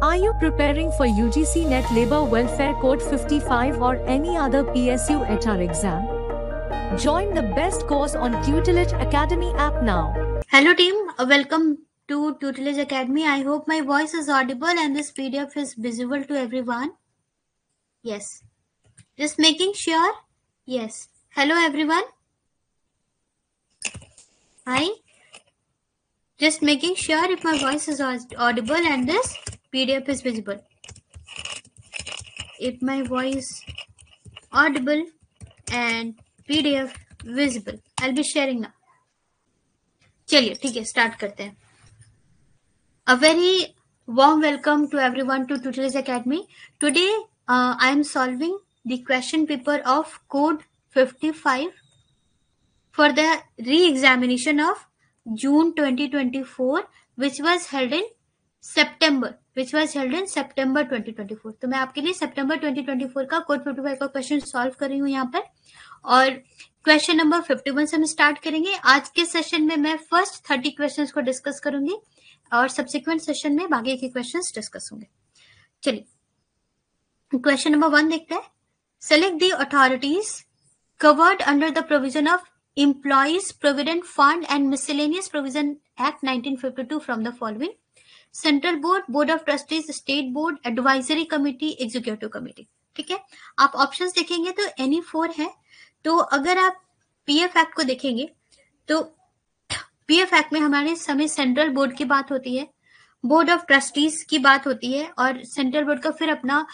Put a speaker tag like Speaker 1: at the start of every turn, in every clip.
Speaker 1: Are you preparing for UGC Net Labor Welfare Code 55 or any other PSU HR exam? Join the best course on Tutelage Academy app now.
Speaker 2: Hello team, welcome to Tutelage Academy. I hope my voice is audible and this PDF is visible to everyone. Yes. Just making sure. Yes. Hello everyone. Hi. Just making sure if my voice is audible and this PDF is visible. If my voice audible and PDF visible. I'll be sharing now. चलिए ठीक है, start करते हैं. A very warm welcome to everyone to Tutelage Academy. Today I am solving the question paper of Code 55 for the re-examination of June 2024, which was held in September 2024. तो मैं आपके लिए September 2024 का Code 55 का question solve कर रही हूँ यहाँ पर, और क्वेश्चन नंबर 51 से हम स्टार्ट करेंगे. आज के सेशन में मैं फर्स्ट 30 क्वेश्चंस को डिस्कस करूंगी और सब्सिक्वेंट सेशन में बाकी के क्वेश्चंस डिस्कस होंगे. चलिए क्वेश्चन नंबर 1 देखते हैं. Select the authorities covered under the provision of employees provident fund and miscellaneous provision act 1952 from the following: central board, board of trustees, state board, advisory committee, executive committee. ठीक है, आप options देखेंगे तो any 4 है. तो अगर आप PF act को देखेंगे तो पीएफ एक्ट में हमारे समय सेंट्रल बोर्ड की बात होती है, बोर्ड ऑफ ट्रस्टीज की बात होती है, और सेंट्रल बोर्ड का फिर अपना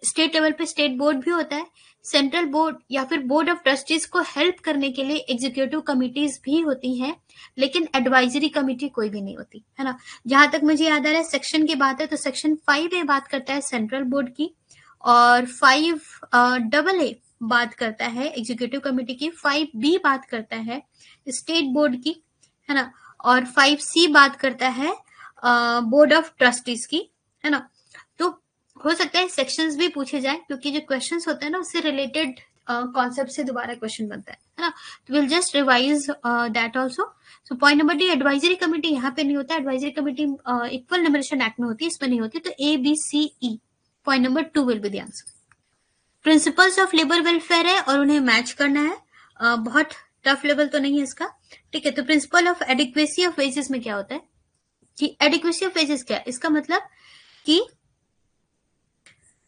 Speaker 2: स्टेट लेवल पे स्टेट बोर्ड भी होता है. सेंट्रल बोर्ड या फिर बोर्ड ऑफ ट्रस्टीज को हेल्प करने के लिए एग्जीक्यूटिव कमिटीज भी होती हैं, लेकिन एडवाइजरी कमिटी कोई भी नहीं होती है ना. जहां तक मुझे याद आ रहा है सेक्शन की बात है तो सेक्शन 5 में बात करता है सेंट्रल बोर्ड की, और 5AA बात करता है एग्जीक्यूटिव कमिटी की, 5B बात करता है स्टेट बोर्ड की, है ना, और 5C बात करता है बोर्ड ऑफ ट्रस्टीज की, है ना. तो हो सकता है सेक्शंस भी पूछे जाए, क्योंकि जो क्वेश्चंस होते हैं ना उससे रिलेटेड कॉन्सेप्ट से दोबारा क्वेश्चन बनता है ना. तो will just revise that also. So point number D, advisory committee यहाँ पे नहीं होता. Advisory committee equal numeration act में होती है, इसमें नहीं होती. तो ABCE point number 2 will be the answer. Principles of labour welfare है और उन्हें मैच करना है. बहुत टफ लेवल तो नहीं है इसका. ठीक है, तो principle of adequacy of wages में क्या होता है कि एडिक्वेसी ऑफ वेजेस क्या है, इसका मतलब कि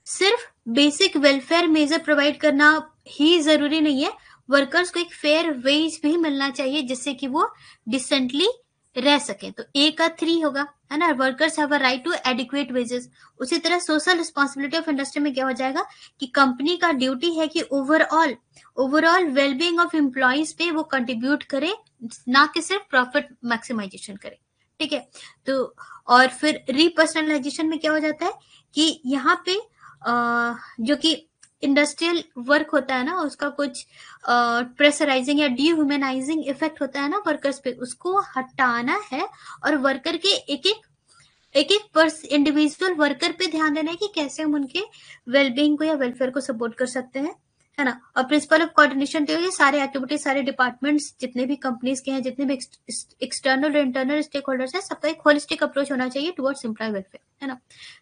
Speaker 2: सिर्फ बेसिक वेलफेयर मेजर प्रोवाइड करना ही जरूरी नहीं है, वर्कर्स को एक फेयर वेज भी मिलना चाहिए जिससे कि वो डिसेंटली रह सके. तो ए का 3 होगा, है ना, workers have a right to adequate wages. उसी तरह सोशल रिस्पॉन्सिबिलिटी ऑफ इंडस्ट्री में क्या हो जाएगा कि कंपनी का ड्यूटी है कि ओवरऑल वेलबींग ऑफ एम्प्लॉइज पे वो कंट्रीब्यूट करे, ना कि सिर्फ प्रॉफिट मैक्सिमाइजेशन करे. ठीक है, तो और फिर रीपर्सनलाइजेशन में क्या हो जाता है कि यहाँ पे जो कि इंडस्ट्रियल वर्क होता है ना, उसका कुछ प्रेशराइजिंग या डिह्यूमनाइजिंग इफेक्ट होता है ना वर्कर्स पे, उसको हटाना है और वर्कर के एक एक इंडिविजुअल वर्कर पे ध्यान देना है कि कैसे हम उनके वेलबींग को या वेलफेयर को सपोर्ट कर सकते हैं, है ना. और प्रिंसिपल ऑफ कोऑर्डिनेशन तो ये सारे एक्टिविटीज, सारे डिपार्टमेंट्स जितने भी कंपनीज के हैं, जितने भी एक्सटर्नल और इंटरनल स्टेक होल्डर्स है, सबका एक होलिस्टिक अप्रोच होना चाहिए टुवर्ड्स एम्प्लॉय वेलफेयर, है ना.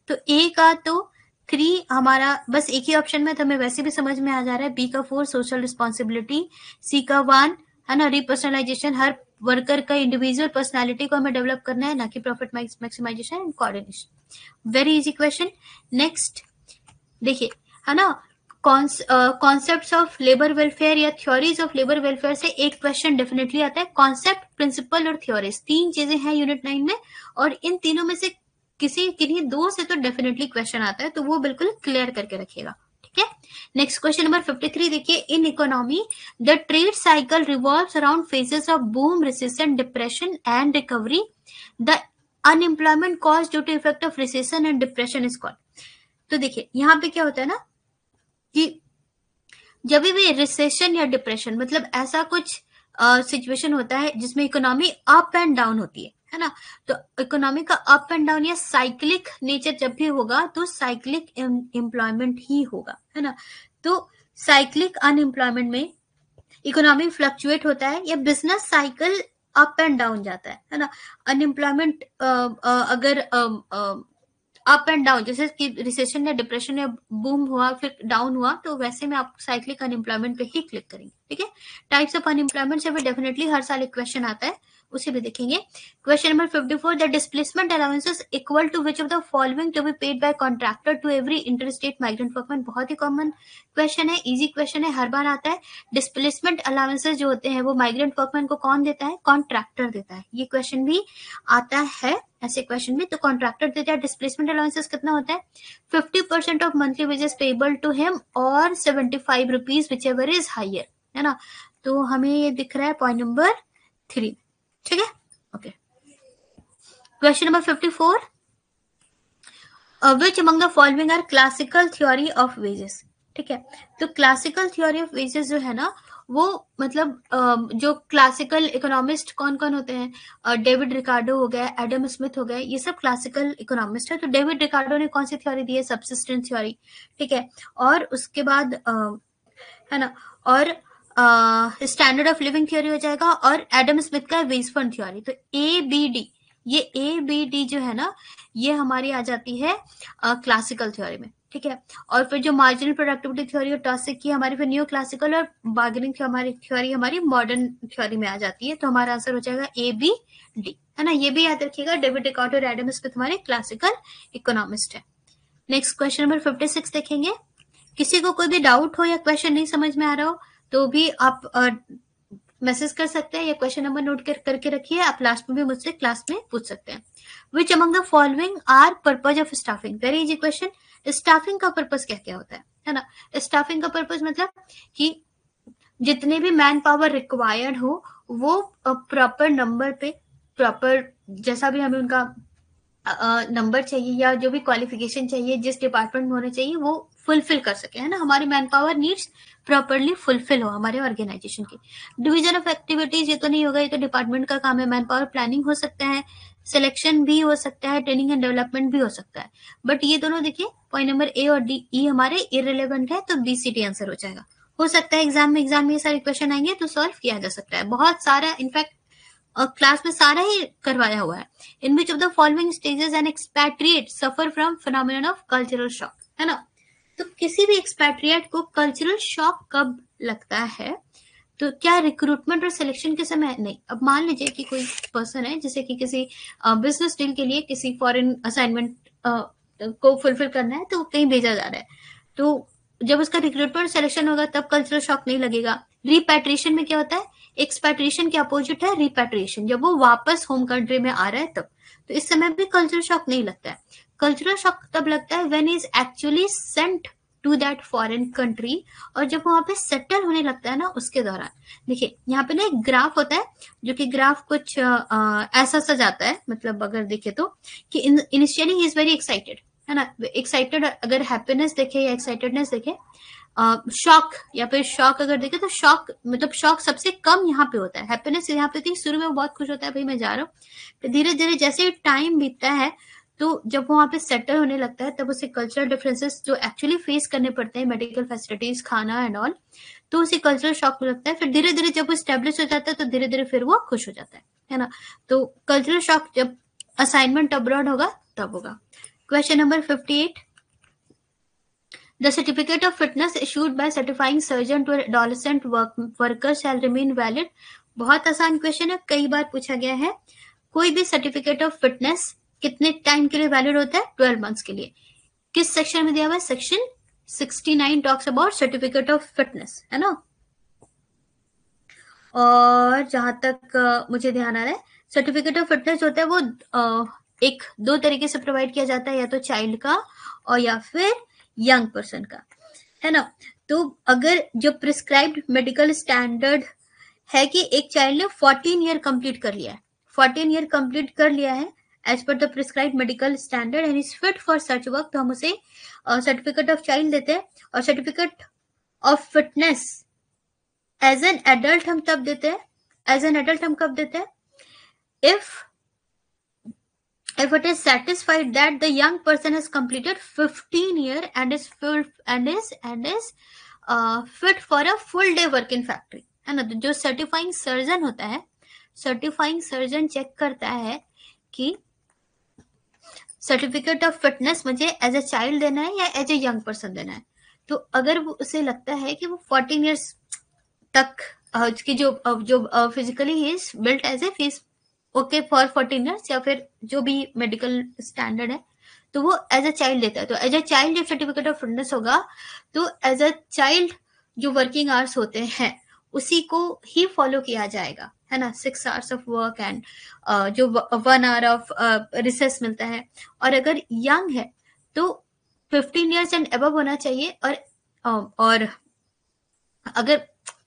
Speaker 2: तो ए का तो 3 हमारा बस एक ही ऑप्शन में, तो हमें वैसे भी समझ में आ जा रहा है. बी का 4 सोशल रिस्पॉन्सिबिलिटी, सी का 1 है ना रीपर्सनलाइजेशन, हर वर्कर का इंडिविजुअल पर्सनालिटी को हमें डेवलप करना है, ना कि profit maximisation and coordination. Very easy question. Next देखिए, है ना, कॉन्सेप्ट्स ऑफ लेबर वेलफेयर या थ्योरीज ऑफ लेबर वेलफेयर से एक क्वेश्चन डेफिनेटली आता है. कॉन्सेप्ट, प्रिंसिपल और थ्योरीज 3 चीजें हैं यूनिट 9 में, और इन तीनों में से किन्हीं 2 से तो डेफिनेटली क्वेश्चन आता है, तो वो बिल्कुल क्लियर करके रखिएगा. ठीक है, नेक्स्ट क्वेश्चन नंबर 53 देखिए. In economy the trade cycle revolves around phases of boom, recession, depression and recovery. The unemployment cause due to effect of recession and depression is called. तो देखिए यहाँ पे क्या होता है ना कि जब भी रिसेशन या डिप्रेशन, मतलब ऐसा कुछ सिचुएशन होता है जिसमें इकोनॉमी अप एंड डाउन होती है ना. तो इकोनॉमी का अप एंड डाउन या साइक्लिक नेचर जब भी होगा तो साइक्लिक एम्प्लॉयमेंट ही होगा, है ना. तो साइक्लिक अनएम्प्लॉयमेंट में इकोनॉमी फ्लक्चुएट होता है या business cycle up and down जाता है ना. अनएम्प्लॉयमेंट अगर अप एंड डाउन, जैसे कि रिसेशन या डिप्रेशन या बूम हुआ फिर डाउन हुआ, तो वैसे में आप साइक्लिक अनएम्प्लॉयमेंट पे ही क्लिक करेंगे। ठीक है, टाइप्स ऑफ अनएम्प्लॉयमेंट से भी डेफिनेटली हर साल एक क्वेश्चन आता है, उसे भी देखेंगे। Question number 54, the displacement allowances equal to which of the following to be paid by contractor to every interstate migrant workman. बहुत ही कॉमन क्वेश्चन है, इजी क्वेश्चन है, हर बार आता है। डिस्प्लेसमेंट अलाउंसेस जो होते हैं वो माइग्रेंट वर्कमैन को कौन देता है? कॉन्ट्रैक्टर देता है। ये क्वेश्चन भी आता है ऐसे क्वेश्चन में, तो कॉन्ट्रैक्टर देता है। डिस्प्लेसमेंट अलाउंसेस कितना होता है? 50% of monthly wages payable to him और 75 rupees whichever is higher, है ना। तो हमें ये दिख रहा है पॉइंट नंबर 3। ठीक है, okay. Question number 54, which among the following are classical theory of wages. ठीक है, तो क्लासिकल थ्योरी ऑफ वेजेस जो है ना, वो मतलब जो क्लासिकल इकोनॉमिस्ट कौन कौन होते हैं? डेविड रिकार्डो हो गया, एडम स्मिथ हो गए, ये सब क्लासिकल इकोनॉमिस्ट है। तो डेविड रिकार्डो ने कौन सी थ्योरी दी है? Subsistence theory. ठीक है, और उसके बाद है ना, और स्टैंडर्ड ऑफ लिविंग थ्योरी हो जाएगा, और एडम स्मिथ का वेज फंड थ्योरी। तो ABD, ये ABD जो है ना, ये हमारी आ जाती है क्लासिकल थ्योरी में। ठीक है, और फिर जो मार्जिनल प्रोडक्टिविटी थ्योरी और टॉसिक की हमारी, फिर न्यू क्लासिकल और बार्गेनिंग थ्योरी हमारी मॉडर्न थ्योरी में आ जाती है। तो हमारा आंसर हो जाएगा ABD, है ना। ये भी याद रखिएगा, डेविड रिकार्डो और एडम स्मिथ हमारे क्लासिकल इकोनॉमिस्ट है। नेक्स्ट क्वेश्चन नंबर 56 देखेंगे। किसी को कोई भी डाउट हो या क्वेश्चन नहीं समझ में आ रहा हो तो भी आप मैसेज कर सकते हैं, या क्वेश्चन नंबर नोट करके रखिए। आप लास्ट में भी मुझसे क्लास में पूछ सकते हैं। Which among the following are purpose of staffing. Very easy question. Staffing का पर्पज क्या क्या होता है ना। स्टाफिंग का पर्पज मतलब कि जितने भी मैन पावर रिक्वायर्ड हो वो प्रॉपर नंबर पे, प्रॉपर जैसा भी हमें उनका नंबर चाहिए या जो भी क्वालिफिकेशन चाहिए, जिस डिपार्टमेंट में होना चाहिए, वो फुलफिल कर सके, है ना। हमारी man power needs properly fulfil हो हमारे ऑर्गेनाइजेशन की। डिवीजन ऑफ एक्टिविटीज, ये तो नहीं होगा, ये तो डिपार्टमेंट का काम है। मैन पावर प्लानिंग हो सकता है, सिलेक्शन भी हो सकता है, ट्रेनिंग एंड डेवलपमेंट भी हो सकता है। बट ये दोनों देखिए, पॉइंट नंबर A और D हमारे इररिलेवेंट है, तो BCD आंसर हो जाएगा। हो सकता है एग्जाम में ये सारे क्वेश्चन आएंगे तो सॉल्व किया जा सकता है, बहुत सारा, इनफैक्ट क्लास में सारा ही करवाया हुआ है। In which of the following stages an expatriate suffer from phenomenon of cultural shock, है ना। तो किसी भी एक्सपैट्रिएट को कल्चरल शॉक कब लगता है? तो क्या रिक्रूटमेंट और सिलेक्शन के समय? नहीं। अब मान लीजिए कि कोई पर्सन है, जैसे कि किसी बिजनेस डील के लिए किसी फॉरेन असाइनमेंट को फुलफिल करना है, तो कहीं भेजा जा रहा है, तो जब उसका रिक्रूटमेंट सिलेक्शन होगा तब कल्चरल शॉक नहीं लगेगा। रिपैट्रिएशन में क्या होता है? एक्सपैट्रिएशन के अपोजिट है रिपैट्रिएशन, जब वो वापस होम कंट्री में आ रहा है तब। तो इस समय भी कल्चरल शॉक नहीं लगता है। कल्चरल शॉक तब लगता है when is actually sent to that foreign country, और जब वहां पे सेटल होने लगता है ना, उसके दौरान। देखिए यहाँ पे ना एक ग्राफ होता है, जो कि ग्राफ कुछ ऐसा सा जाता है, मतलब अगर देखे तो कि initially he is very excited, है ना। एक्साइटेड, अगर हैप्पीनेस देखे या एक्साइटेडनेस देखे, शॉक या फिर शॉक अगर देखे तो शॉक मतलब शॉक सबसे कम यहाँ पे होता है। हैप्पीनेस यहाँ पे होती है, शुरू में वो बहुत खुश होता है, भाई मैं जा रहा हूँ। फिर धीरे धीरे जैसे टाइम बीतता है, तो जब वहां पे सेटल होने लगता है, तब उसे कल्चरल डिफरेंसेस जो एक्चुअली फेस करने पड़ते हैं, मेडिकल फैसिलिटीज, खाना एंड ऑल, तो उसे कल्चरल शॉक लगता है। फिर धीरे धीरे जब वो स्टेब्लिश हो जाता है, तो धीरे धीरे फिर वो खुश हो जाता है ना। तो कल्चरल शॉक जब असाइनमेंट अब्रॉड होगा तब होगा। Question number 58, The certificate of fitness issued by certifying surgeon to adolescent worker shall remain valid. बहुत आसान क्वेश्चन है, कई बार पूछा गया है। कोई भी सर्टिफिकेट ऑफ फिटनेस कितने टाइम के लिए वैलिड होता है? 12 मंथ्स के लिए। किस सेक्शन में दिया हुआ है? Section 69 talks about certificate of fitness, है ना। और जहां तक मुझे ध्यान आ रहा है, सर्टिफिकेट ऑफ फिटनेस होता है वो एक दो तरीके से प्रोवाइड किया जाता है, या तो चाइल्ड का और या फिर यंग पर्सन का, है ना। तो अगर जो प्रिस्क्राइब्ड मेडिकल स्टैंडर्ड है कि एक चाइल्ड ने 14 ईयर कंप्लीट कर लिया है, 14 ईयर कंप्लीट कर लिया है as per the prescribed medical standard and is fit for such work, तो हम उसे सर्टिफिकेट ऑफ चाइल्ड देते हैं। और certificate of fitness as an adult हम तब देते हैं, एज एन एडल्ट हम कब देते हैं? if it is satisfied that the young person has completed 15 year and is fit for a full day work in factory, है ना। तो जो सर्टिफाइंग सर्जन होता है, सर्टिफाइंग सर्जन चेक करता है कि सर्टिफिकेट ऑफ फिटनेस मुझे एज ए चाइल्ड देना है या एज ए यंग पर्सन देना है। तो अगर वो उसे लगता है कि वो 14 ईयर्स तक उसकी जो फिजिकली ही is built as a fees okay for 14 years या फिर जो भी मेडिकल स्टैंडर्ड है, तो वो एज अ चाइल्ड देता है। तो एज अ चाइल्ड जब सर्टिफिकेट ऑफ फिटनेस होगा तो एज अ चाइल्ड जो वर्किंग आवर्स होते हैं उसी को ही फॉलो किया जाएगा, है ना। 6 आवर्स ऑफ वर्क एंड जो 1 आवर ऑफ रिसेस मिलता है। और अगर यंग है तो 15 ईयर्स एंड अबव होना चाहिए। और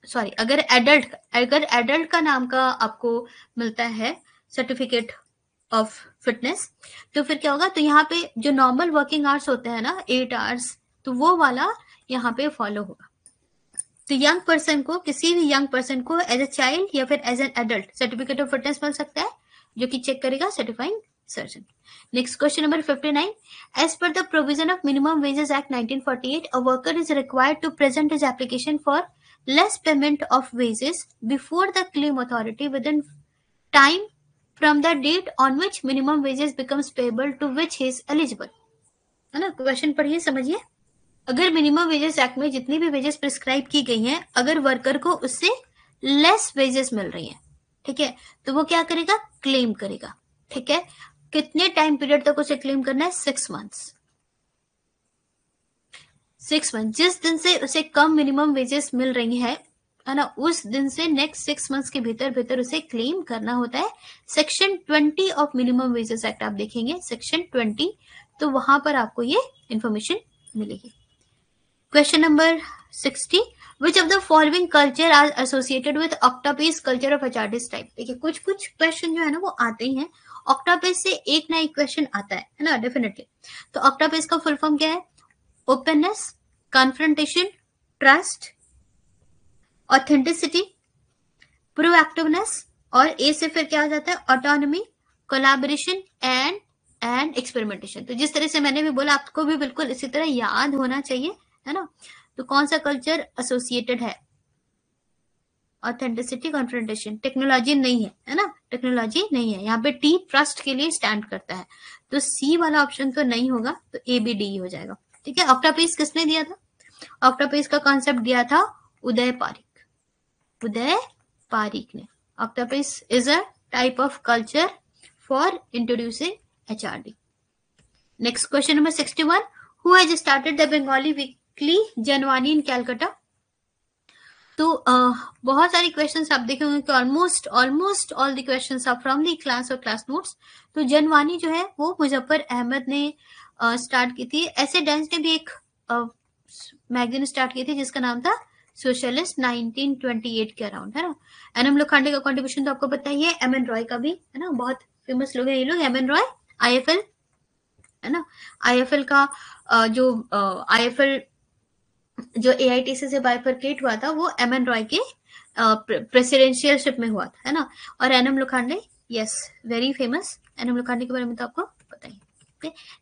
Speaker 2: अगर एडल्ट का नाम का आपको मिलता है सर्टिफिकेट ऑफ फिटनेस, तो फिर क्या होगा, तो यहाँ पे जो नॉर्मल वर्किंग आवर्स होते हैं ना 8 आवर्स, तो वो वाला यहाँ पे फॉलो होगा। तो यंग पर्सन को, किसी भी यंग पर्सन को एज अ चाइल्ड या फिर as an adult certificate of fitness मिल सकता है, जो कि चेक करेगा certifying surgeon. Next question number 59, as per the provision of minimum wages act 1948 a worker is required to present his application for less payment of wages before the claim authority within time from the date on which minimum wages becomes payable to which he is eligible, है ना। Question पढ़िए, समझिए। अगर minimum wages act में जितनी भी wages prescribe की गई हैं, अगर वर्कर को उससे लेस वेजेस मिल रही हैं, ठीक है, तो वो क्या करेगा, क्लेम करेगा। ठीक है, कितने टाइम पीरियड तक उसे क्लेम करना है, 6 मंथ्स। 6 मंथ, जिस दिन से उसे कम मिनिमम वेजेस मिल रही है ना, उस दिन से नेक्स्ट 6 मंथ्स के भीतर उसे क्लेम करना होता है। Section 20 of minimum wages act आप देखेंगे, सेक्शन 20, तो वहां पर आपको ये इंफॉर्मेशन मिलेगी। Question number 60, which of the following culture are associated with octapace culture of HRDs type. देखिए कुछ क्वेश्चन जो है ना वो आते ही हैं, ऑक्टापेस से एक ना एक क्वेश्चन आता है ना, डेफिनेटली। तो ऑक्टापेस का फुल फॉर्म क्या है, openness, confrontation, trust, authenticity, proactiveness, और ए से फिर क्या आ जाता है, ऑटोनॉमी, कोलैबोरेशन एंड एक्सपेरिमेंटेशन। तो जिस तरह से मैंने भी बोला, आपको भी बिल्कुल इसी तरह याद होना चाहिए, है ना। तो कौन सा कल्चर एसोसिएटेड है, ऑथेंटिसिटी, कन्फ्रंटेशन। टेक्नोलॉजी नहीं है ना, टेक्नोलॉजी नहीं है। यहाँ पे टी ट्रस्ट के लिए स्टैंड करता है, तो सी वाला ऑप्शन तो नहीं होगा, तो ए बी डी हो जाएगा। ठीक है, ऑक्टापेस किसने दिया था, ऑक्टापेस का कॉन्सेप्ट दिया था उदय पारिक ने। Octapace is a type of culture for introducing HRD. Next question number 61, who has started the Bengali weekly Janvani in Calcutta. तो बहुत सारे क्वेश्चंस आप देखे होंगे कि almost all the questions are from the class और क्लास नोट्स। तो जनवानी जो है वो मुजफ्फर अहमद ने स्टार्ट की थी। ऐसे डांस ने भी एक मैगजीन स्टार्ट की थी जिसका नाम था सोशलिस्ट, 1928 के अराउंड, है ना। एनएम लोखंडे का कंट्रीब्यूशन तो आपको पता ही है, एम एन रॉय का भी, है ना, बहुत फेमस लोग हैं ये लोग। एम एन रॉय, आईएफएल, है ना, आईएफएल का आईएफएल जो एआईटीसी से बाइफरकेट हुआ था वो एम एन रॉय के प्रेसिडेंशियलशिप में हुआ था, है ना। और NM Lokhande, yes, very famous. NM Lokhande के बारे में तो आपको पता ही।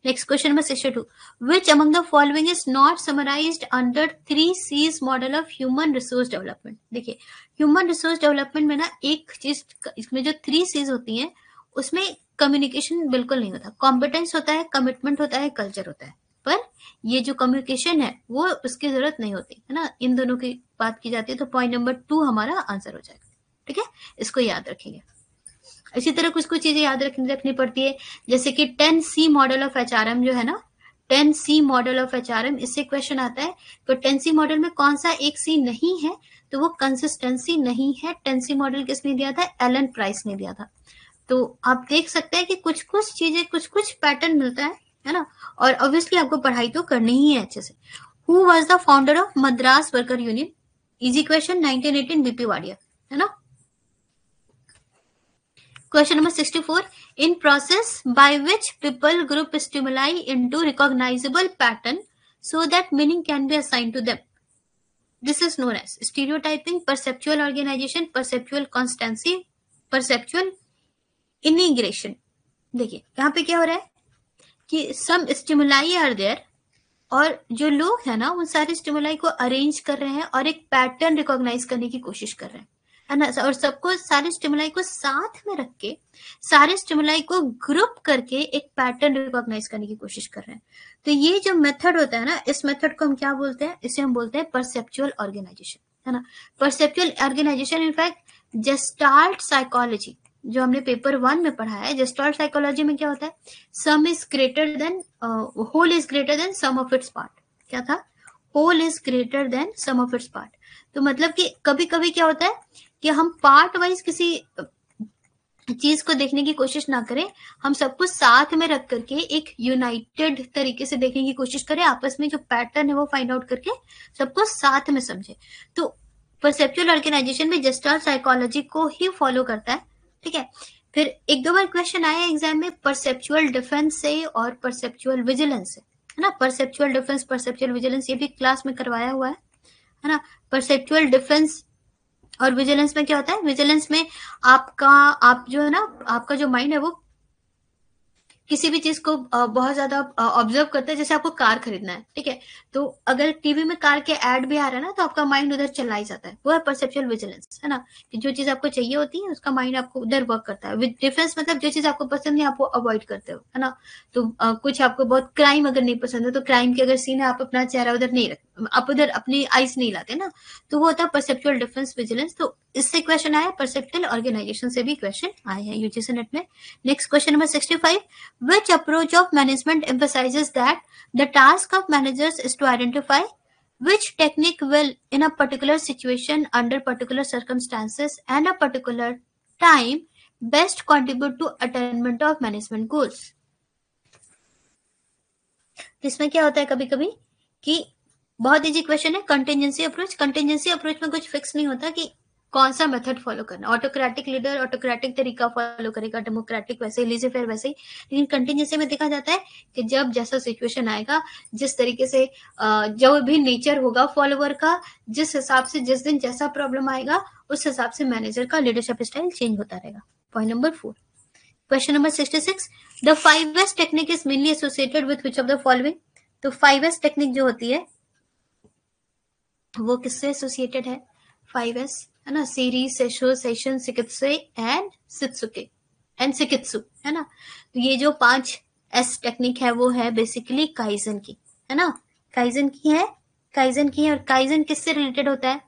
Speaker 2: Next question number 62, which among the following is not summarized under 3 C's model of human resource development. देखिए ह्यूमन रिसोर्स डेवलपमेंट में ना एक चीज, इसमें जो 3 C's होती हैं उसमें कम्युनिकेशन बिल्कुल नहीं होता। कॉम्पिटेंस होता है, कमिटमेंट होता है, कल्चर होता है, पर ये जो कम्युनिकेशन है वो उसकी जरूरत नहीं होती, है ना। इन दोनों की बात की जाती है, तो पॉइंट नंबर 2 हमारा आंसर हो जाएगा। ठीक है, इसको याद रखेंगे। इसी तरह कुछ चीजें याद रखनी पड़ती है, जैसे कि 10C मॉडल ऑफ एचआरएम जो है ना, 10C मॉडल ऑफ एचआरएम, इससे क्वेश्चन आता है तो 10C मॉडल में कौन सा एक सी नहीं है, तो वो कंसिस्टेंसी नहीं है। 10C मॉडल किसने दिया था, एलन प्राइस ने दिया था। तो आप देख सकते हैं कि कुछ चीजें, कुछ पैटर्न मिलता है ना। और ऑब्वियसली आपको पढ़ाई तो करनी ही है अच्छे से। Who was the founder of Madras worker union, easy question, 1918 BP Wadia, है ना। Question number 64, in process by which people group stimuli into recognizable pattern so that meaning can be assigned to them. This is known as stereotyping, perceptual organization, perceptual constancy, perceptual integration. देखिए यहाँ पे क्या हो रहा है कि some stimuli are there, और जो लोग हैं ना उन सारे स्टिमुलाई को अरेंज कर रहे हैं और एक पैटर्न रिकॉग्नाइज करने की कोशिश कर रहे हैं। है ना, और सबको सारे स्टिमुलाई को साथ में रख के सारे स्टिमुलाई को ग्रुप करके एक पैटर्न रिकॉग्नाइज करने की कोशिश कर रहे हैं। तो ये जो मेथड होता है ना, इस मेथड को हम क्या बोलते हैं, इसे हम बोलते हैं परसेप्चुअल ऑर्गेनाइजेशन, है ना। Perceptual organisation in fact gestalt psychology जो हमने पेपर 1 में पढ़ा है, जेस्टाल्ट साइकोलॉजी में क्या होता है, sum is greater than whole is greater than sum of its part. क्या था, whole is greater than sum of its part. तो मतलब कि कभी कभी क्या होता है कि हम पार्ट वाइज किसी चीज को देखने की कोशिश ना करें, हम सबको साथ में रख करके एक यूनाइटेड तरीके से देखने की कोशिश करें, आपस में जो पैटर्न है वो फाइंड आउट करके सबको साथ में समझे। तो परसेप्चुअल ऑर्गेनाइजेशन में जेस्टाल्ट साइकोलॉजी को ही फॉलो करता है, ठीक है। फिर एक दो बार क्वेश्चन आया एग्जाम में परसेप्चुअल डिफेंस से और परसेप्चुअल विजिलेंस से, है ना। परसेप्चुअल डिफेंस, परसेप्चुअल विजिलेंस, ये भी क्लास में करवाया हुआ है ना। परसेप्चुअल डिफेंस और विजिलेंस में क्या होता है, विजिलेंस में आप जो है ना, आपका जो माइंड है वो किसी भी चीज को बहुत ज्यादा ऑब्जर्व करता है। जैसे आपको कार खरीदना है, ठीक है, तो अगर टीवी में कार के ऐड भी आ रहा है ना, तो आपका माइंड उधर चला ही जाता है, वो है परसेप्चुअल विजिलेंस, है ना। कि जो चीज आपको चाहिए होती है उसका माइंड आपको उधर वर्क करता है। विद डिफरेंस मतलब जो चीज आपको पसंद है आप वो अवॉइड करते हो, है ना। तो कुछ आपको बहुत क्राइम अगर नहीं पसंद है तो क्राइम की अगर सीन है आप अपना चेहरा उधर नहीं रख, आप उधर अपनी आइज नहीं लाते ना, तो वो होता है परसेप्चुअल डिफरेंस विजिलेंस। तो इससे क्वेश्चन आया, परसेप्चुअल ऑर्गेनाइजेशन से भी क्वेश्चन आए हैं यूजीसी नेट में। Next question number 65, which approach of management emphasizes that the task of managers is to identify which technique will in a particular situation under particular circumstances and a particular time best contribute to attainment of management goals। इसमें क्या होता है कभी कभी कि बहुत easy question है, contingency approach. Contingency approach में कुछ फिक्स नहीं होता कि कौन सा मेथड फॉलो करना, ऑटोक्रेटिक लीडर ऑटोक्रेटिक तरीका फॉलो करेगा, डेमोक्रेटिक वैसे ही, लीजे फेयर वैसे ही। लेकिन कंटिजेंसी में देखा जाता है कि जब जैसा सिचुएशन आएगा, जिस तरीके से जो भी नेचर होगा फॉलोवर का, जिस हिसाब से जिस दिन जैसा प्रॉब्लम आएगा उस हिसाब से मैनेजर का लीडरशिप स्टाइल चेंज होता रहेगा। Point number 4। Question number 66, the 5S technique is mainly associated with which of the following. तो 5S टेक्निक जो होती है वो किससे एसोसिएटेड है, 5S, है ना, सीरीज, सेशो, सेशन, सिकित्से एंड सित्सुके एंड सिकित्सु, है ना। तो ये जो 5S टेक्निक है वो है बेसिकली काइजन की, है ना, काइजन की है, काइजन की है। और काइजन किससे रिलेटेड होता है,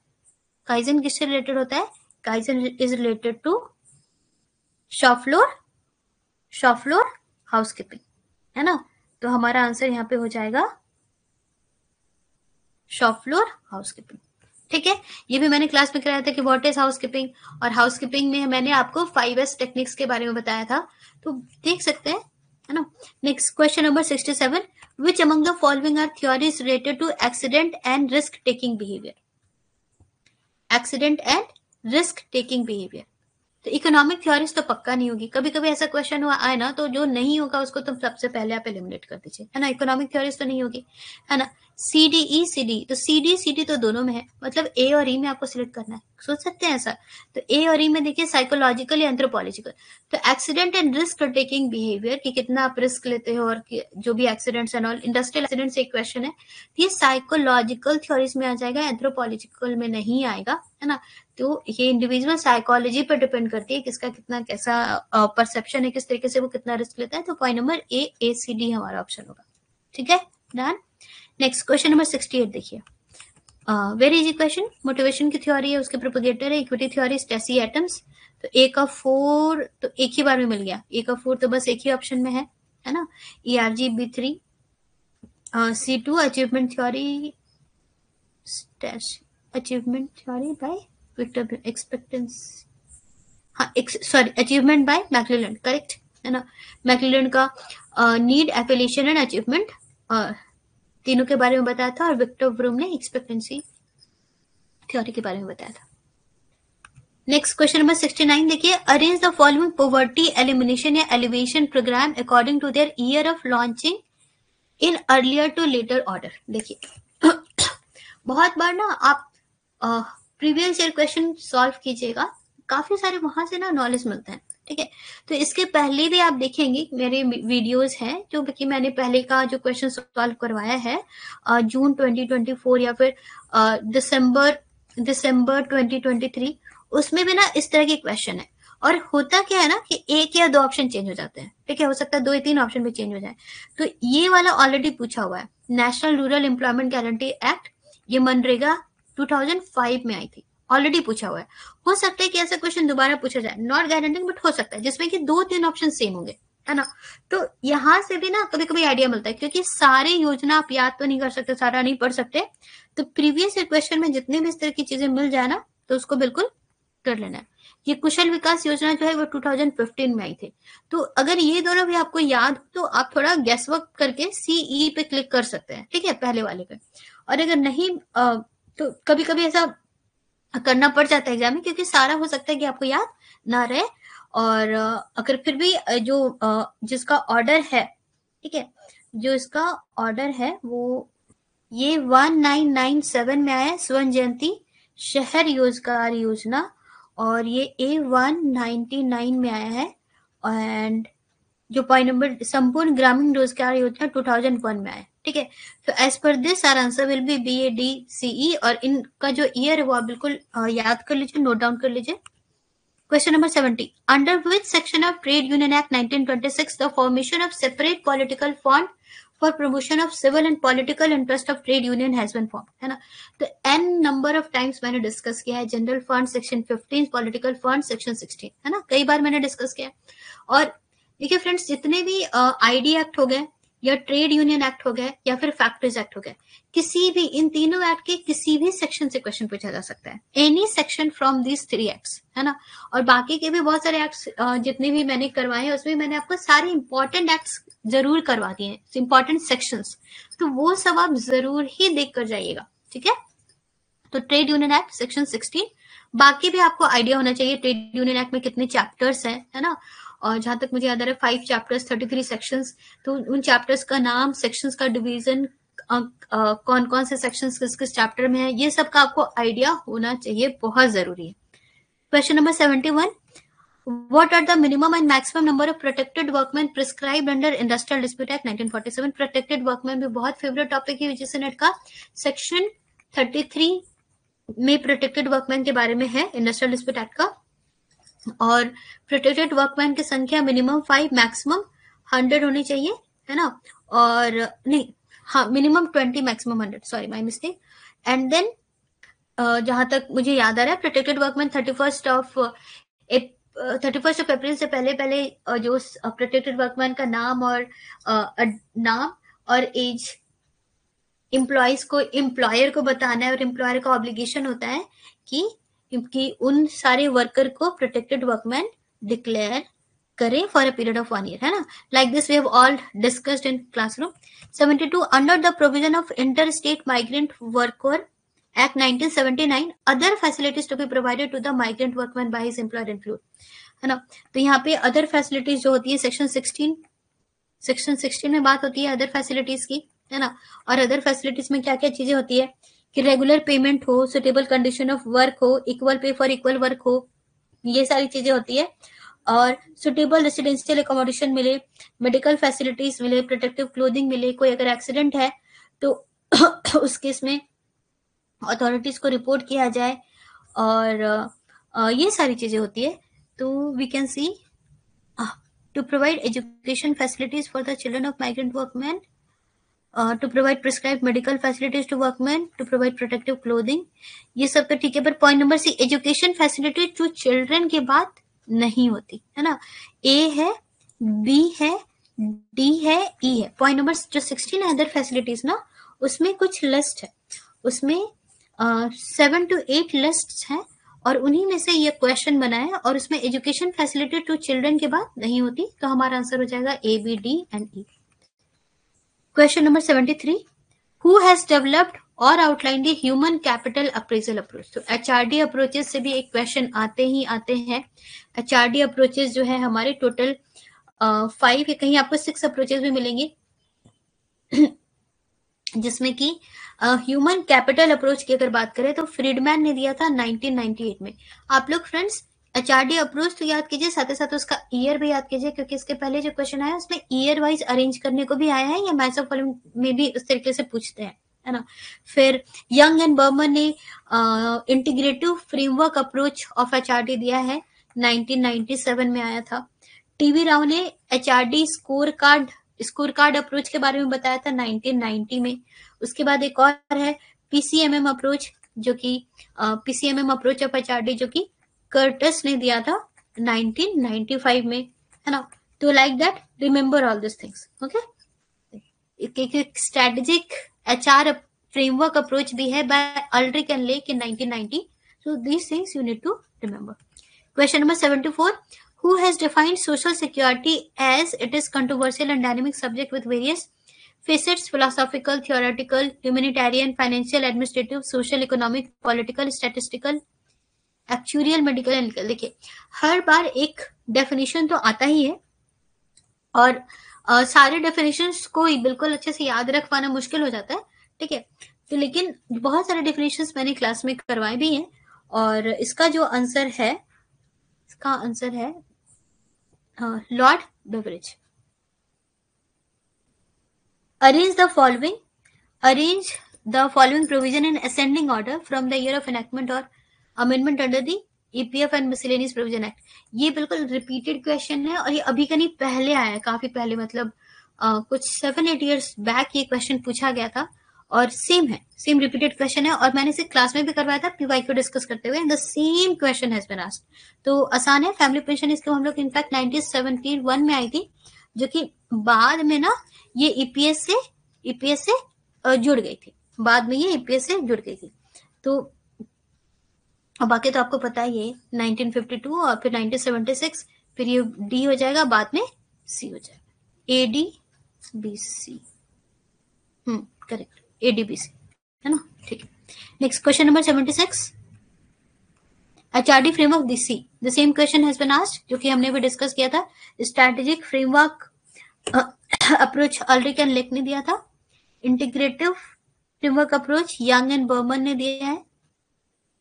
Speaker 2: काइजन किससे रिलेटेड होता है, kaizen is related to shop floor housekeeping, है ना। तो हमारा आंसर यहाँ पे हो जाएगा शॉप फ्लोर हाउसकीपिंग, ठीक है। ये भी मैंने क्लास में कराया था कि व्हाट इज हाउसकीपिंग, और हाउसकीपिंग में मैंने आपको 5S टेक्निक्स के बारे में बताया था, तो देख सकते हैं, है ना। Next question number 67, which among the following are theories related to accident and risk taking behaviour. Accident and risk taking behaviour, तो इकोनॉमिक थ्योरीज तो पक्का नहीं होगी। कभी कभी ऐसा क्वेश्चन हुआ आए ना, तो जो नहीं होगा उसको तुम सबसे पहले आप एलिमिनेट कर दीजिए, है ना। इकोनॉमिक थ्योरीज तो नहीं होगी, है ना। CDE CD, तो CD तो दोनों में है, मतलब A और E में आपको सिलेक्ट करना है, सोच सकते हैं ऐसा। तो A और E में देखिए साइकोलॉजिकल या एंथ्रोपोलॉजिकल। तो accident and risk taking behaviour कि कितना आप रिस्क लेते हो, और जो भी accidents and all, industrial accident से एक क्वेश्चन है, ये साइकोलॉजिकल थ्योरीज में आ जाएगा, एंथ्रोपोलॉजिकल में नहीं आएगा, है ना। तो ये इंडिविजुअल साइकोलॉजी पर डिपेंड करती है किसका कितना कैसा परसेप्शन है, किस तरीके से वो कितना रिस्क लेता है। तो पॉइंट नंबर ACD हमारा ऑप्शन होगा, ठीक है, डन। नेक्स्ट क्वेश्चन नंबर 68 देखिए, वेरी इजी क्वेश्चन। मोटिवेशन की थ्योरी है, उसके प्रोपेगेटर है इक्विटी थ्योरी, स्टेसी एटम्स। तो A का 4 तो एक ही बार में मिल गया, A का 4 तो बस एक ही ऑप्शन में है ना। ERG B3, C2 achievement theory, achievement theory by Victor expectancy, हाँ sorry achievement by McClelland, correct, है ना। मैक्लेलैंड का नीड, एफिलिएशन एंड अचीवमेंट तीनों के बारे में बताया था, और विक्टर ब्रूम ने एक्सपेक्टेंसी थ्योरी के बारे में बताया था। नेक्स्ट क्वेश्चन नंबर 69 देखिए, arrange the following poverty elimination या alleviation programme according to their year of launching in earlier to later order. देखिए बहुत बार ना आप प्रीवियस ईयर क्वेश्चन सॉल्व कीजिएगा, काफी सारे वहां से ना नॉलेज मिलता है, ठीक है। तो इसके पहले भी आप देखेंगे मेरे वीडियोस हैं जो कि मैंने पहले का जो क्वेश्चन सॉल्व करवाया है जून 2024 या फिर दिसंबर 2023, उसमें भी ना इस तरह के क्वेश्चन है, और होता क्या है ना कि एक या दो ऑप्शन चेंज हो जाते हैं, ठीक है, हो सकता है 2 या 3 ऑप्शन भी चेंज हो जाए। तो ये वाला ऑलरेडी पूछा हुआ है, national rural employment guarantee act, ये मनरेगा 2005 में आई थी, ऑलरेडी पूछा हुआ है। हो सकता है कि ऐसा क्वेश्चन दोबारा पूछा जाए, नॉट गारंटिंग बट हो सकता है, जिसमें कि 2-3 ऑप्शन सेम होंगे, है ना। तो यहाँ से भी ना कभी कभी आइडिया मिलता है, क्योंकि सारे योजना आप याद तो नहीं कर सकते, सारा नहीं पढ़ सकते, तो प्रीवियस क्वेश्चन में जितने भी इस तरह की चीजें मिल जाए ना, तो उसको बिल्कुल कर लेना है। ये कुशल विकास योजना जो है वो 2015 में आई थी। तो अगर ये दोनों भी आपको याद हो तो आप थोड़ा गैस वर्क करके सीई पे क्लिक कर सकते हैं, ठीक है, पहले वाले पे। और अगर नहीं तो कभी कभी ऐसा करना पड़ जाता है एग्जाम में, क्योंकि सारा हो सकता है कि आपको याद ना रहे। और अगर फिर भी जो जिसका ऑर्डर है, ठीक है, जो इसका ऑर्डर है वो ये 1997 में आया है, स्वर्ण जयंती शहर रोजगार योजना, और ये A199 में आया है। एंड जो पॉइंट नंबर संपूर्ण ग्रामीण रोजगार योजना 2001 में आया, ठीक है। तो as per this are answer will be BADCE, और इनका जो ईयर है वो आप बिल्कुल याद कर लीजिए, नोट डाउन कर लीजिए। Question number 70. Under which section of Trade Union Act 1926 the formation of separate political fund for promotion of civil and political interest of trade union has been formed, है ना। तो n number of times मैंने discuss किया है, general fund section 15, political fund section 16, है ना, कई बार मैंने डिस्कस किया है। और देखिए फ्रेंड्स, जितने भी ID एक्ट हो गए या ट्रेड यूनियन एक्ट हो गए या फिर फैक्ट्रीज एक्ट हो गए, किसी भी इन तीनों एक्ट के किसी भी सेक्शन से क्वेश्चन पूछा जा सकता है, any section from these 3 acts, है ना। और बाकी के भी बहुत सारे एक्ट्स जितने भी मैंने करवाए हैं उसमें मैंने आपको सारे इंपॉर्टेंट एक्ट्स जरूर करवा दिए हैं, इंपॉर्टेंट सेक्शंस, तो वो सब आप जरूर ही देख कर जाइएगा, ठीक है। तो ट्रेड यूनियन एक्ट सेक्शन 16, बाकी भी आपको आइडिया होना चाहिए ट्रेड यूनियन एक्ट में कितने चैप्टर्स हैं, है ना। और जहां तक मुझे याद आ रहा है 5 चैप्टर्स 33 सेक्शंस, तो उन चैप्टर्स का नाम, सेक्शंस का डिवीजन, कौन कौन से सेक्शंस किस किस चैप्टर में है, ये सब का आपको आइडिया होना चाहिए, बहुत जरूरी है। Question number 71. What are the minimum and maximum number of protected workmen prescribed under Industrial Dispute Act 1947? Protected workmen भी बहुत फेवरेट टॉपिक है यूजीसी नेट का। सेक्शन 33 में प्रोटेक्टेड वर्कमैन के बारे में है इंडस्ट्रियल डिस्प्यूट एक्ट का। और प्रोटेक्टेड वर्कमैन की संख्या मिनिमम 5, मैक्सिमम 100 होनी चाहिए, है ना। और नहीं, हाँ, minimum 20, maximum 100, sorry my mistake. And then जहां तक मुझे याद आ रहा है, प्रोटेक्टेड वर्कमैन 31 ऑफ अप्रैल से पहले जो प्रोटेक्टेड वर्कमैन का नाम और एज एम्प्लॉयज को, एम्प्लॉयर को बताना है, और एम्प्लॉयर का ऑब्लिगेशन होता है कि उन सारे वर्कर को प्रोटेक्टेड वर्कमैन डिक्लेयर करें for a period of 1 year, है ना। Like this we have all discussed in classroom. 72. Under the provision of inter state migrant worker act 1979, other facilities to be provided to the migrant workman by his employer include, है ना। तो यहाँ पे other facilities जो होती है section 16 में बात होती है अदर फैसिलिटीज की, है ना। और अदर फैसिलिटीज में क्या क्या चीजें होती है कि रेगुलर पेमेंट हो, सुटेबल कंडीशन ऑफ वर्क हो, equal pay for equal work हो, ये सारी चीजें होती है। और सुटेबल रेसिडेंशियल एकोमोडेशन मिले, मेडिकल फैसिलिटीज मिले, प्रोटेक्टिव क्लोथिंग मिले, कोई अगर एक्सीडेंट है तो उस केस में अथॉरिटीज को रिपोर्ट किया जाए, और ये सारी चीजें होती है। तो we can see to provide education facilities for the children of migrant workman, to provide prescribe medical facilities to workman, to provide protective clothing, ये सब तो ठीक है। पर point number C, education facility to children की बात नहीं होती, है ना। ए है, बी है, डी है, ई है। पॉइंट नंबर जो 16 है अदर फैसिलिटीज ना, उसमें कुछ लिस्ट है, उसमें 7 to 8 लिस्ट हैं, और उन्हीं में से ये क्वेश्चन बना है, और उसमें एजुकेशन फैसिलिटी टू चिल्ड्रन की बात नहीं होती। तो हमारा आंसर हो जाएगा A, B, D and E। Question number 73. Who has developed और आउटलाइन दी ह्यूमन कैपिटल अप्रेजल अप्रोच? तो HRD अप्रोचेस से भी एक क्वेश्चन आते हैं। HRD अप्रोचेस जो है हमारे टोटल 5 या कहीं आपको 6 अप्रोचेस भी मिलेंगे, जिसमें कि ह्यूमन कैपिटल अप्रोच की अगर बात करें तो फ्रीडमैन ने दिया था 1998 में। आप लोग फ्रेंड्स HRD अप्रोच तो याद कीजिए, साथ ही साथ उसका ईयर भी याद कीजिए, क्योंकि इसके पहले जो क्वेश्चन आया उसमें ईयर वाइज अरेंज करने को भी आया है, या मैच ऑफ फॉलोइंग में भी उस तरीके से पूछते हैं, है ना। फिर यंग एंड बर्मन ने integrative framework approach of HRD दिया है, 1997 में आया था। टीवी राव ने एचआरडी स्कोर कार्ड अप्रोच के बारे में बताया था 1990 में। उसके बाद एक और है पीसीएमएम अप्रोच, जो कि पीसीएमएम अप्रोच ऑफ एचआरडी, जो कि कर्टस ने दिया था 1995 में, है ना। तो like that remember all this things, okay. एक स्ट्रेटेजिक एचआर फ्रेमवर्क अप्रोच भी है by Aldrich and Lake in 1990. So these things you need to remember. Question number 74. Who has defined social security as it is controversial and dynamic subject with various facets: philosophical, theoretical, humanitarian, financial, administrative, social, economic, political, statistical, actuarial, medical and legal. देखिए हर बार एक definition तो आता ही है और सारे definitions को बिल्कुल अच्छे से याद रख पाना मुश्किल हो जाता है, ठीक है। तो लेकिन बहुत सारे डेफिनेशंस मैंने क्लास में करवाए भी हैं और इसका जो आंसर है, Lord Beveridge. Arrange the following provision in ascending order from the year of enactment और amendment under the EPF and miscellaneous provision act. ये बिल्कुल रिपीटेड क्वेश्चन है और ये अभी का नहीं, पहले आया है, काफी पहले, मतलब कुछ 7-8 years बैक ये क्वेश्चन पूछा गया था और सेम रिपीटेड क्वेश्चन है और मैंने इसे क्लास में भी करवाया था पीवाई को डिस्कस करते हुए। The same question has been asked, तो आसान है। फैमिली पेंशन इसको हम लोग इनफैक्ट 1971 में आई थी, जो कि बाद में ना ये ईपीएस से जुड़ गई थी, बाद में ये ईपीएस से जुड़ गई थी। तो बाकी तो आपको पता ही है, 1952 और फिर 1976, फिर ये डी हो जाएगा, बाद में सी हो जाएगा, एडीबीसी, करेक्ट, एडीबीसी, है ना, ठीक है। Next question number 76, HRD framework DC, the same question has been asked, जो कि हमने भी डिस्कस किया था। Strategic framework approach Aldrich and Lake ने दिया था। Integrative framework approach Young and Burman ने दिया है।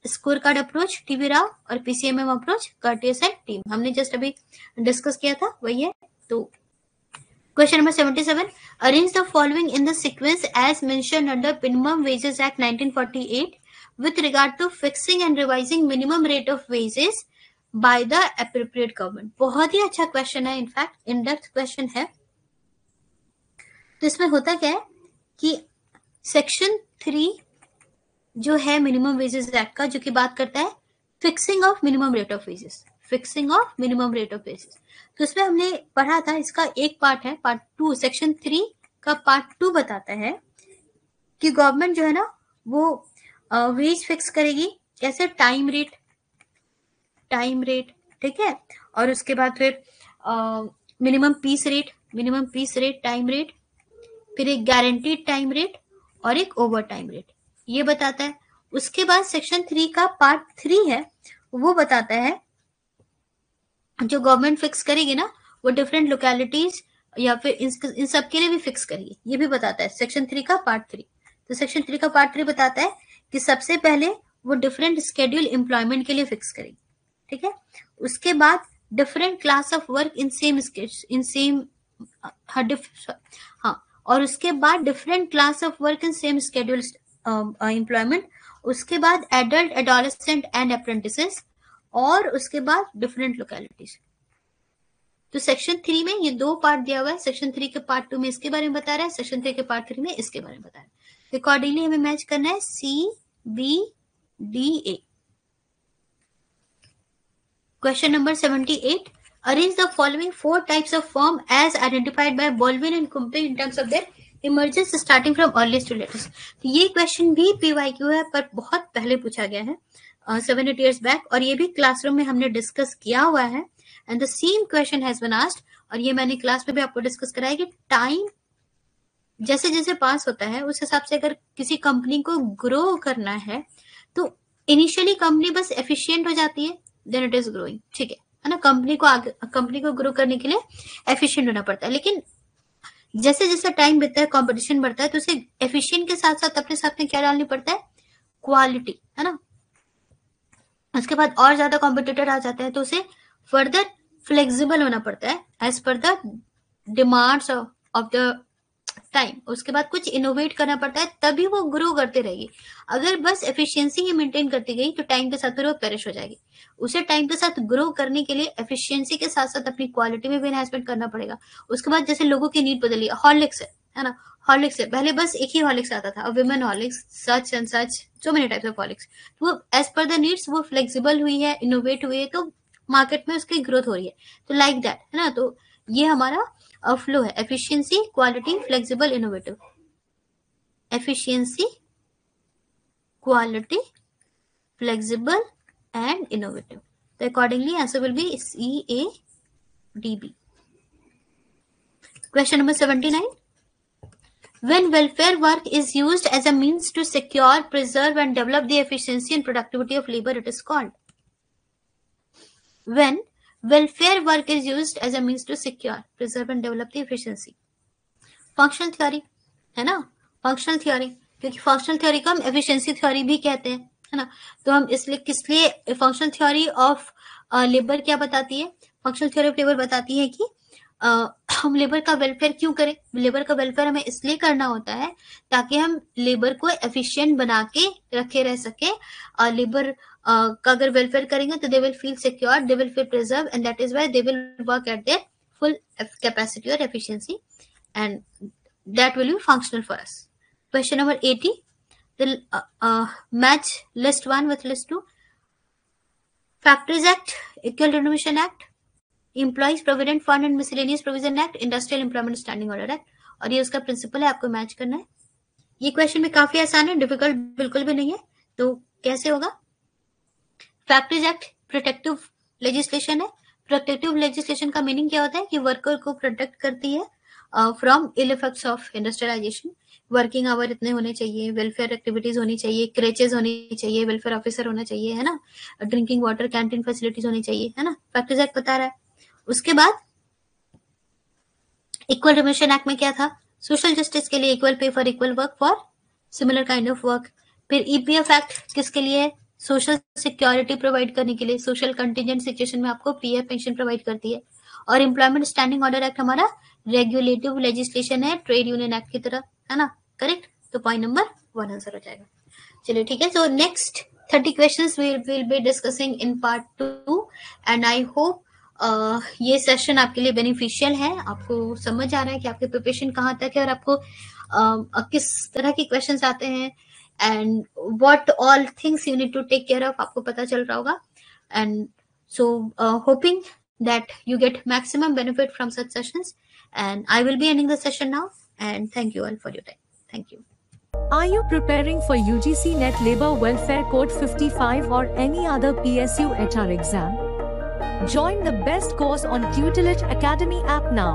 Speaker 2: Score card approach TV Rao और PCMM approach Curtis and team, हमने जस्ट अभी डिस्कस किया था, वही है। तो question number 77, arrange the following in the sequence as mentioned under minimum wages act 1948 with regard to fixing and revising minimum rate of wages by the appropriate government. बहुत ही अच्छा क्वेश्चन है, इनफैक्ट इन डेप्थ क्वेश्चन है। तो इसमें होता क्या है कि सेक्शन 3 जो है मिनिमम वेजेस एक्ट का, जो कि बात करता है fixing of minimum rate of wages, तो इसमें हमने पढ़ा था, इसका एक पार्ट है, पार्ट 2, सेक्शन 3 का पार्ट 2 बताता है कि गवर्नमेंट जो है ना वो वेज फिक्स करेगी कैसे, टाइम रेट, ठीक है, और उसके बाद फिर minimum piece rate, time rate, फिर एक गारंटीड टाइम रेट और एक ओवर टाइम रेट, ये बताता है। उसके बाद सेक्शन 3 का पार्ट 3 है, वो बताता है जो गवर्नमेंट फिक्स करेगी ना वो डिफरेंट लोकेलिटीज या फिर इन सब के लिए भी फिक्स करेगी, ये भी बताता है सेक्शन 3 का पार्ट 3। तो सेक्शन 3 का पार्ट 3 बताता है कि सबसे पहले वो डिफरेंट स्केड्यूल एम्प्लॉयमेंट के लिए फिक्स करेगी, ठीक है। उसके बाद डिफरेंट क्लास ऑफ वर्क और उसके बाद different class of work in same schedule employment, उसके बाद एडल्ट, एडोलेसेंट एंड अप्रेंटिसेस, और उसके बाद डिफरेंट लोकेलिटीज। तो सेक्शन 3 में ये 2 पार्ट दिया हुआ है, सेक्शन 3 के पार्ट 2 में इसके बारे में बता रहा है, सेक्शन 3 के पार्ट 3 में इसके बारे में बता रहा है। अकॉर्डिंगली हमें मैच करना है CBDA। Question number 78, arrange the following 4 types of firm as identified by Bolwijn and Kumpe in terms of their emergence starting from earliest to latest. तो ये क्वेश्चन भी पीवाईक्यू है, पर बहुत पहले पूछा गया है, 7-8 years बैक, और ये भी क्लासरूम में हमने डिस्कस किया हुआ है। And the same question has been asked, और ये मैंने क्लास में भी आपको डिस्कस कराया कि टाइम जैसे जैसे पास होता है उस हिसाब से अगर किसी कंपनी को ग्रो करना है तो इनिशियली कंपनी बस एफिशिएंट हो जाती है, देन इट इज ग्रोइंग, ठीक है ना। कंपनी को ग्रो करने के लिए एफिशिएंट होना पड़ता है, लेकिन जैसे जैसे टाइम बीतता है, कंपटीशन बढ़ता है, तो उसे एफिशिएंट के साथ साथ अपने साथ में क्या डालनी पड़ता है, क्वालिटी, है ना। उसके बाद और ज्यादा कॉम्पिटिटर आ जाते हैं तो उसे फर्दर फ्लेक्सिबल होना पड़ता है as per the demands of the time, उसके बाद कुछ इनोवेट करना पड़ता है, तभी वो ग्रो करते रहेगी। अगर बस एफिशिएंसी ही मेंटेन करती गई तो टाइम के साथ फिर वो पेरिश हो जाएगी। उसे टाइम के साथ ग्रो करने के लिए एफिशिएंसी के साथ साथ अपनी क्वालिटी में भी एनहांसमेंट करना पड़ेगा। उसके बाद जैसे लोगों की नीड बदली, हॉर्लिक्स है ना, हॉर्लिक्स है, पहले बस एक ही हॉर्लिक्स आता था, women Horlicks, such and such, so many types of Horlicks. वो एज पर द नीड्स वो फ्लेक्सिबल हुई है, इनोवेट हुई है, तो मार्केट में उसकी ग्रोथ हो रही है। तो लाइक दैट है ना, तो ये हमारा फ्लो है, efficiency, quality, flexible, innovative. Efficiency, quality, flexible and innovative. तो accordingly answer will be CADB। Question number 79. When welfare work is used as a means to secure, preserve and develop the efficiency and productivity of labor, it is called. When welfare work is used as a means to secure, preserve and develop the efficiency. Functional theory है ना, functional theory, क्योंकि functional theory को हम efficiency theory भी कहते हैं, है ना। तो हम इसलिए किसलिए फंक्शनल थ्योरी ऑफ लेबर क्या बताती है, फंक्शनल थ्योरी ऑफ लेबर बताती है कि हम लेबर का वेलफेयर क्यों करें। लेबर का वेलफेयर हमें इसलिए करना होता है ताकि हम लेबर को एफिशिएंट बना के रखे रह सके। लेबर का अगर वेलफेयर करेंगे तो they will feel secure, they will feel preserve and that is why they will work at there full capacity और efficiency and that will be functional for us. Question number 80. The match list 1 with list 2. Factories Act, Equal Remuneration Act, Employees Provident Fund and Miscellaneous Provision Act, Industrial Employment Standing Order Act. और ये उसका principal है, आपको match करना है। ये question में काफी आसान है, डिफिकल्ट बिल्कुल भी नहीं है। तो कैसे होगा? फैक्ट्रीज एक्ट प्रोटेक्टिव लेजिस्लेशन है। प्रोटेक्टिव लेजिस्लेशन का मीनिंग क्या होता है कि वर्कर को प्रोटेक्ट करती है from ill effects of industrialisation. Working hour इतने होने चाहिए, वेलफेयर एक्टिविटीज होनी चाहिए, क्रेचेज होनी चाहिए, वेलफेयर ऑफिसर होना चाहिए, है ना, ड्रिंकिंग वाटर कैंटीन फैसिलिटीज होनी चाहिए, है ना, फैक्ट्रीज एक्ट बता रहा है। उसके बाद इक्वल रिम्यूनरेशन एक्ट में क्या था? सोशल जस्टिस के लिए, equal pay for equal work for similar kind of work. फिर ईपीएफ एक्ट किसके लिए? सोशल सिक्योरिटी प्रोवाइड करने के लिए, सोशल कंटिजेंट सिचुएशन में आपको पीएफ पेंशन प्रोवाइड करती है। और एम्प्लॉयमेंट स्टैंडिंग ऑर्डर एक्ट हमारा रेगुलेटिव लेजिस्लेशन है, ट्रेड यूनियन एक्ट की तरह, है ना, करेक्ट। तो पॉइंट नंबर 1 आंसर हो जाएगा। चलिए ठीक है, so next 30 questions we will be discussing in part 2 and I hope ये सेशन आपके लिए बेनिफिशियल है। आपको समझ आ रहा है कि आपके प्रिपरेशन कहाँ तक है और आपको किस तरह के क्वेश्चंस आते हैं and what all things you need to take care of, आपको पता चल रहा होगा। And so hoping that you get maximum benefit from such sessions, and I will be ending the session now, and thank you all for your time. Thank you.
Speaker 1: Are you preparing for UGC Net Labor Welfare Code 55 or any other PSU HR exam? Join the best course on Tutelage Academy app now.